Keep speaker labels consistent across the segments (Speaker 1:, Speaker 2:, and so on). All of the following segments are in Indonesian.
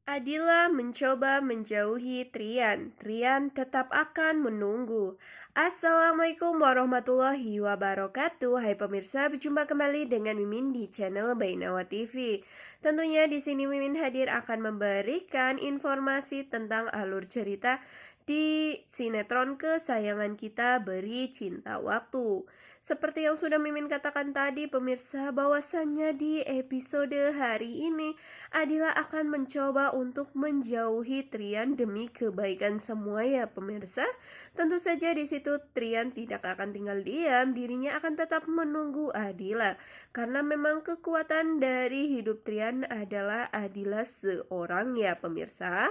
Speaker 1: Adila mencoba menjauhi Trian. Trian tetap akan menunggu. Assalamualaikum warahmatullahi wabarakatuh. Hai pemirsa, berjumpa kembali dengan Mimin di channel Bainawa TV. Tentunya di sini Mimin hadir akan memberikan informasi tentang alur cerita di sinetron kesayangan kita Beri Cinta Waktu. Seperti yang sudah Mimin katakan tadi pemirsa, bahwasannya di episode hari ini Adila akan mencoba untuk menjauhi Trian demi kebaikan semua ya pemirsa. Tentu saja di situ Trian tidak akan tinggal diam, dirinya akan tetap menunggu Adila. Karena memang kekuatan dari hidup Trian adalah Adila seorang ya pemirsa.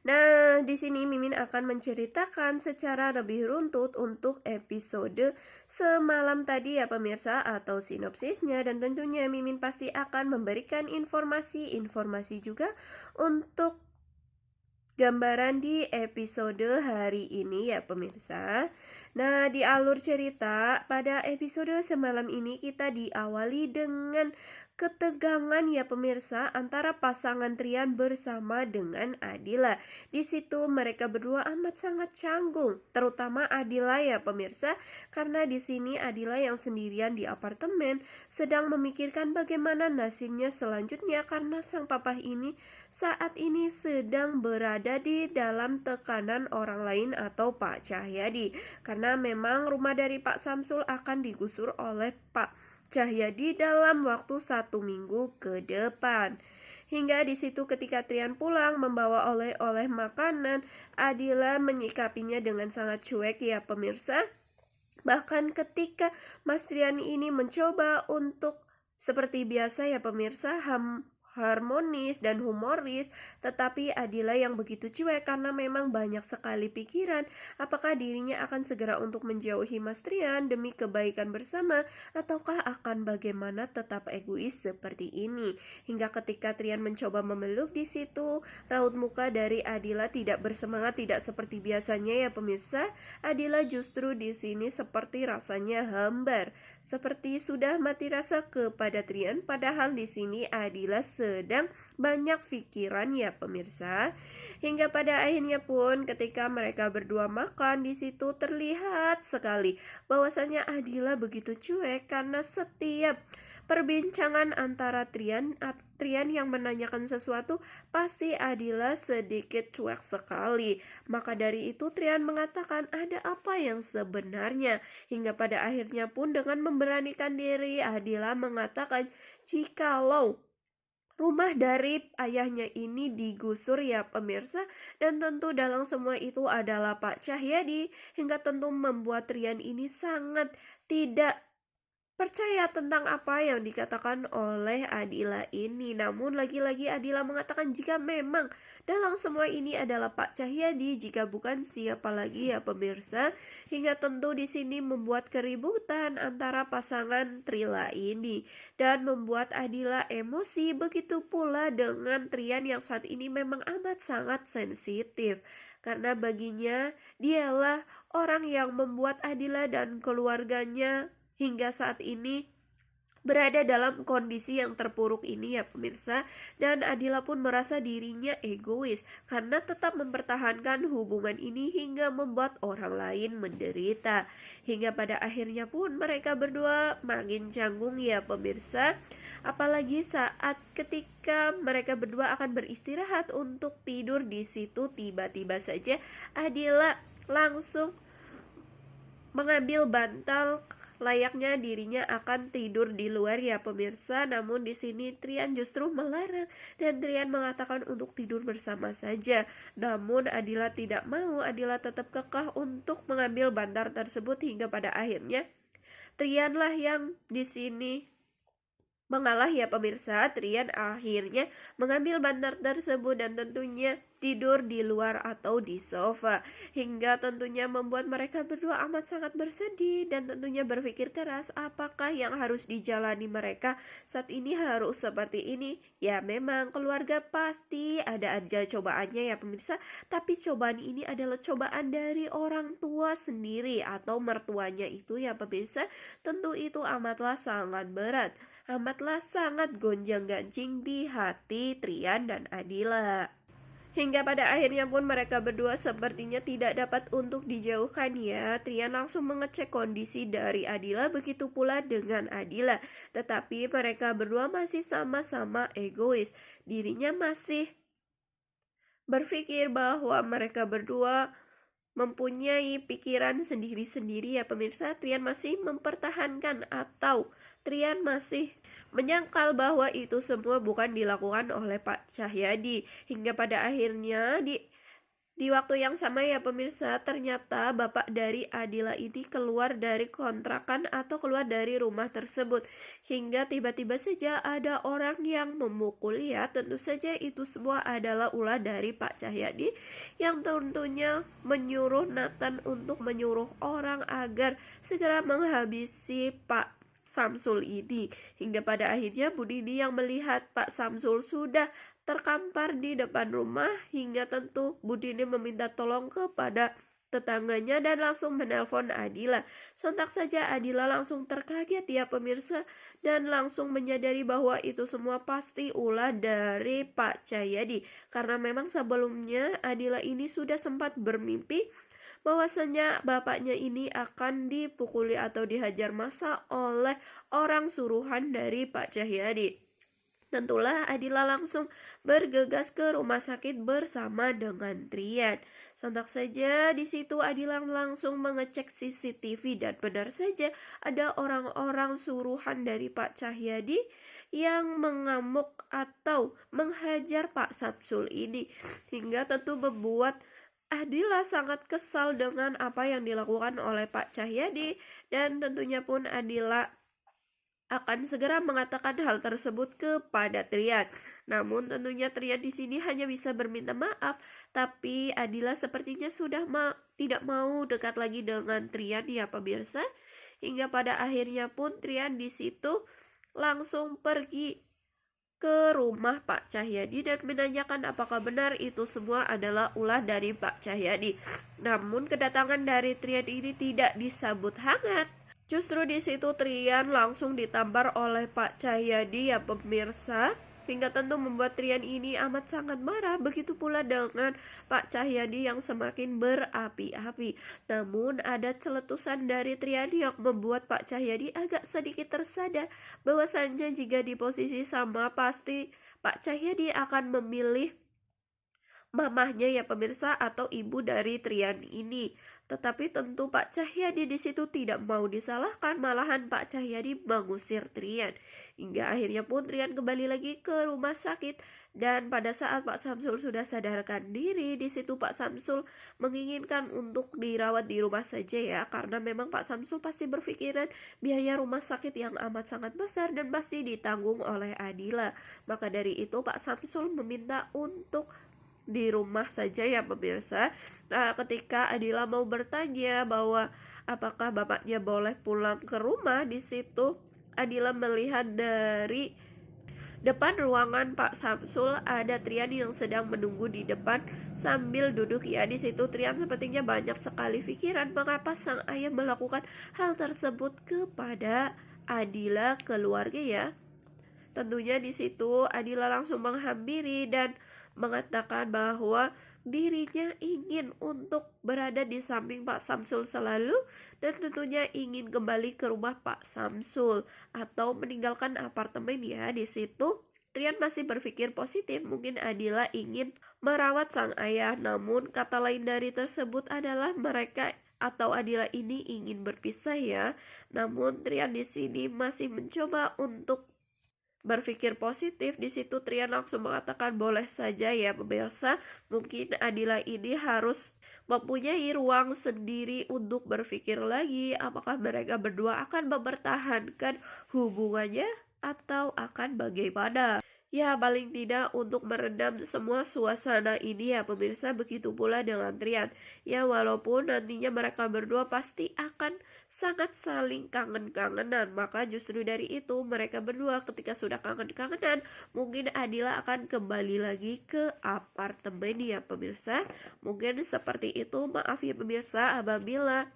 Speaker 1: Nah, di sini Mimin akan menceritakan secara lebih runtut untuk episode semalam tadi ya pemirsa atau sinopsisnya, dan tentunya Mimin pasti akan memberikan informasi-informasi juga untuk gambaran di episode hari ini ya pemirsa. Nah, di alur cerita pada episode semalam ini kita diawali dengan ketegangan ya pemirsa antara pasangan Trian bersama dengan Adila. Di situ mereka berdua amat sangat canggung, terutama Adila ya pemirsa, karena di sini Adila yang sendirian di apartemen sedang memikirkan bagaimana nasibnya selanjutnya karena sang papa ini saat ini sedang berada di dalam tekanan orang lain atau Pak Cahyadi, karena memang rumah dari Pak Samsul akan digusur oleh Pak Cahyadi dalam waktu 1 minggu ke depan. Hingga di situ ketika Trian pulang membawa oleh-oleh makanan, Adila menyikapinya dengan sangat cuek ya pemirsa. Bahkan ketika Mas Trian ini mencoba untuk seperti biasa ya pemirsa harmonis dan humoris, tetapi Adila yang begitu cuek karena memang banyak sekali pikiran apakah dirinya akan segera untuk menjauhi Mas Trian demi kebaikan bersama ataukah akan bagaimana tetap egois seperti ini. Hingga ketika Trian mencoba memeluk di situ, raut muka dari Adila tidak bersemangat, tidak seperti biasanya ya pemirsa. Adila justru di sini seperti rasanya hambar, seperti sudah mati rasa kepada Trian, padahal di sini Adila sedang banyak pikiran ya pemirsa. Hingga pada akhirnya pun ketika mereka berdua makan, di situ terlihat sekali bahwasanya Adila begitu cuek karena setiap perbincangan antara Trian yang menanyakan sesuatu pasti Adila sedikit cuek sekali. Maka dari itu Trian mengatakan ada apa yang sebenarnya. Hingga pada akhirnya pun dengan memberanikan diri Adila mengatakan jikalau rumah dari ayahnya ini digusur ya pemirsa, dan tentu dalam semua itu adalah Pak Cahyadi, hingga tentu membuat Trian ini sangat tidak percaya tentang apa yang dikatakan oleh Adila ini. Namun lagi-lagi Adila mengatakan jika memang dalam semua ini adalah Pak Cahyadi, jika bukan siapa lagi ya pemirsa. Hingga tentu di sini membuat keributan antara pasangan Trila ini dan membuat Adila emosi. Begitu pula dengan Trian yang saat ini memang amat sangat sensitif, karena baginya dialah orang yang membuat Adila dan keluarganya hingga saat ini berada dalam kondisi yang terpuruk ini ya pemirsa. Dan Adila pun merasa dirinya egois karena tetap mempertahankan hubungan ini hingga membuat orang lain menderita. Hingga pada akhirnya pun mereka berdua makin canggung ya pemirsa. Apalagi saat ketika mereka berdua akan beristirahat untuk tidur, di situ tiba-tiba saja Adila langsung mengambil bantal layaknya dirinya akan tidur di luar ya pemirsa. Namun di sini Trian justru melarang dan Trian mengatakan untuk tidur bersama saja. Namun Adila tidak mau, Adila tetap kekeh untuk mengambil bantal tersebut hingga pada akhirnya Trianlah yang di sini mengalah ya pemirsa. Trian akhirnya mengambil bantal tersebut dan tentunya tidur di luar atau di sofa, hingga tentunya membuat mereka berdua amat sangat bersedih dan tentunya berpikir keras apakah yang harus dijalani mereka saat ini harus seperti ini. Ya memang keluarga pasti ada aja cobaannya ya pemirsa, tapi cobaan ini adalah cobaan dari orang tua sendiri atau mertuanya itu ya pemirsa. Tentu itu amatlah sangat berat. amatlah sangat gonjang-ganjing di hati Trian dan Adila. Hingga pada akhirnya pun mereka berdua sepertinya tidak dapat untuk dijauhkan ya. Trian langsung mengecek kondisi dari Adila, begitu pula dengan Adila. Tetapi mereka berdua masih sama-sama egois. Dirinya masih berpikir bahwa mereka berdua mempunyai pikiran sendiri-sendiri ya pemirsa. Trian masih mempertahankan atau Trian masih menyangkal bahwa itu semua bukan dilakukan oleh Pak Cahyadi. Hingga pada akhirnya di waktu yang sama ya pemirsa, ternyata bapak dari Adila ini keluar dari kontrakan atau keluar dari rumah tersebut. Hingga tiba-tiba saja ada orang yang memukul ya. Tentu saja itu semua adalah ulah dari Pak Cahyadi yang tentunya menyuruh Nathan untuk menyuruh orang agar segera menghabisi Pak Samsul ini. Hingga pada akhirnya Bu Dini yang melihat Pak Samsul sudah terkampar di depan rumah, hingga tentu Bu Dini meminta tolong kepada tetangganya dan langsung menelpon Adila. Sontak saja Adila langsung terkaget ya pemirsa, dan langsung menyadari bahwa itu semua pasti ulah dari Pak Cahyadi. Karena memang sebelumnya Adila ini sudah sempat bermimpi bahwasanya bapaknya ini akan dipukuli atau dihajar massa oleh orang suruhan dari Pak Cahyadi. Tentulah Adila langsung bergegas ke rumah sakit bersama dengan Trian. Sontak saja di situ Adila langsung mengecek CCTV dan benar saja ada orang-orang suruhan dari Pak Cahyadi yang mengamuk atau menghajar Pak Samsul ini. Hingga tentu membuat Adila sangat kesal dengan apa yang dilakukan oleh Pak Cahyadi, dan tentunya pun Adila akan segera mengatakan hal tersebut kepada Trian. Namun tentunya Trian di sini hanya bisa berminta maaf, tapi Adila sepertinya sudah tidak mau dekat lagi dengan Trian ya pemirsa. Hingga pada akhirnya pun Trian di situ langsung pergi ke rumah Pak Cahyadi dan menanyakan apakah benar itu semua adalah ulah dari Pak Cahyadi. Namun kedatangan dari Trian ini tidak disambut hangat. Justru di situ Trian langsung ditampar oleh Pak Cahyadi ya pemirsa, hingga tentu membuat Trian ini amat sangat marah. Begitu pula dengan Pak Cahyadi yang semakin berapi-api. Namun ada celetusan dari Trian yang membuat Pak Cahyadi agak sedikit tersadar bahwasannya jika di posisi sama pasti Pak Cahyadi akan memilih mamahnya ya pemirsa atau ibu dari Trian ini. Tetapi tentu Pak Cahyadi di situ tidak mau disalahkan, malahan Pak Cahyadi mengusir Trian. Hingga akhirnya pun Trian kembali lagi ke rumah sakit, dan pada saat Pak Samsul sudah sadarkan diri, di situ Pak Samsul menginginkan untuk dirawat di rumah saja ya, karena memang Pak Samsul pasti berpikiran biaya rumah sakit yang amat sangat besar dan pasti ditanggung oleh Adila. Maka dari itu Pak Samsul meminta untuk di rumah saja ya pemirsa. Nah, ketika Adila mau bertanya bahwa apakah bapaknya boleh pulang ke rumah, di situ Adila melihat dari depan ruangan Pak Samsul ada Trian yang sedang menunggu di depan sambil duduk ya. Di situ Trian sepertinya banyak sekali pikiran mengapa sang ayah melakukan hal tersebut kepada Adila keluarga ya. Tentunya di situ Adila langsung menghampiri dan mengatakan bahwa dirinya ingin untuk berada di samping Pak Samsul selalu, dan tentunya ingin kembali ke rumah Pak Samsul atau meninggalkan apartemen ya. Di situ Trian masih berpikir positif, mungkin Adila ingin merawat sang ayah. Namun kata lain dari tersebut adalah mereka atau Adila ini ingin berpisah ya. Namun Trian di sini masih mencoba untuk berpikir positif. Di situ Trian langsung mengatakan boleh saja ya pemirsa, mungkin Adila ini harus mempunyai ruang sendiri untuk berpikir lagi apakah mereka berdua akan mempertahankan hubungannya atau akan bagaimana. Ya paling tidak untuk meredam semua suasana ini ya pemirsa, begitu pula dengan Trian. Ya walaupun nantinya mereka berdua pasti akan sangat saling kangen-kangenan, maka justru dari itu mereka berdua ketika sudah kangen-kangenan, mungkin Adila akan kembali lagi ke apartemen ya pemirsa. Mungkin seperti itu, maaf ya pemirsa apabila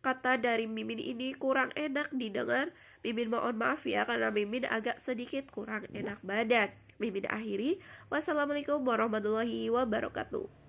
Speaker 1: kata dari Mimin ini kurang enak didengar. Mimin mohon maaf ya karena Mimin agak sedikit kurang enak badan. Mimin akhiri. Wassalamualaikum warahmatullahi wabarakatuh.